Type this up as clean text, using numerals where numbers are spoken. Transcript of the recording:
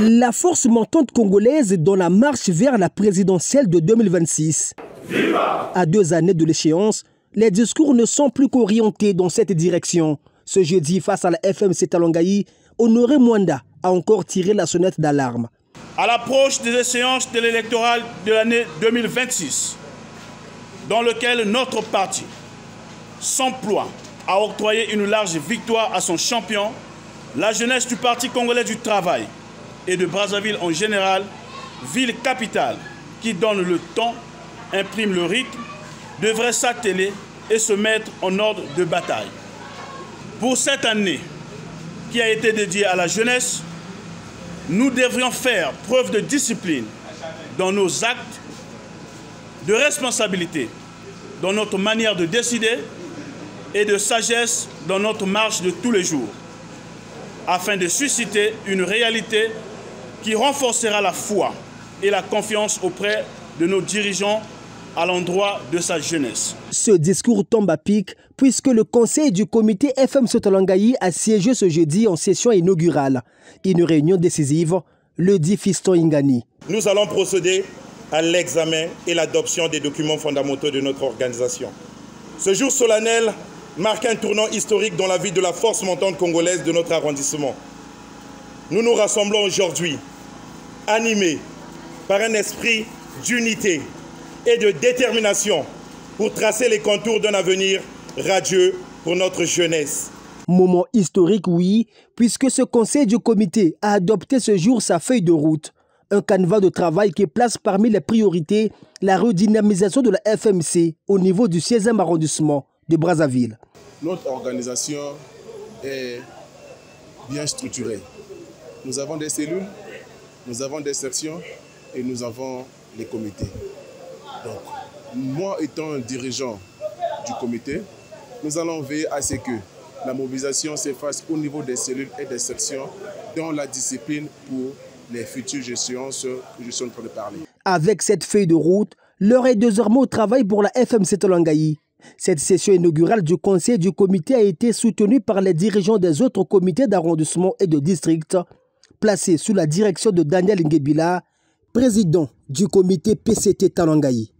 La force montante congolaise dans la marche vers la présidentielle de 2026. Viva! À 2 années de l'échéance, les discours ne sont plus qu'orientés dans cette direction. Ce jeudi, face à la FMC Talangayi, Honoré Mwanda a encore tiré la sonnette d'alarme. À l'approche des échéances de l'électoral de l'année 2026, dans lequel notre parti s'emploie à octroyer une large victoire à son champion, la jeunesse du Parti congolais du travail et de Brazzaville en général, ville capitale qui donne le ton, imprime le rythme, devrait s'atteler et se mettre en ordre de bataille. Pour cette année qui a été dédiée à la jeunesse, nous devrions faire preuve de discipline dans nos actes, de responsabilité dans notre manière de décider et de sagesse dans notre marche de tous les jours, afin de susciter une réalité qui renforcera la foi et la confiance auprès de nos dirigeants à l'endroit de sa jeunesse. Ce discours tombe à pic puisque le conseil du comité FMC Talangayi a siégé ce jeudi en session inaugurale. Une réunion décisive, le dit Fiston Ingani. Nous allons procéder à l'examen et l'adoption des documents fondamentaux de notre organisation. Ce jour solennel marque un tournant historique dans la vie de la force montante congolaise de notre arrondissement. Nous nous rassemblons aujourd'hui, animés par un esprit d'unité et de détermination pour tracer les contours d'un avenir radieux pour notre jeunesse. Moment historique, oui, puisque ce conseil du comité a adopté ce jour sa feuille de route. Un canevas de travail qui place parmi les priorités la redynamisation de la FMC au niveau du 16e arrondissement de Brazzaville. Notre organisation est bien structurée. Nous avons des cellules, nous avons des sections et nous avons les comités. Donc, moi étant un dirigeant du comité, nous allons veiller à ce que la mobilisation se fasse au niveau des cellules et des sections dans la discipline pour les futures échéances que je suis en train de parler. Avec cette feuille de route, l'heure est désormais au travail pour la FMC Talangayi. Cette session inaugurale du conseil du comité a été soutenue par les dirigeants des autres comités d'arrondissement et de district, placés sous la direction de Daniel Ngebila, président du comité PCT Talangayi.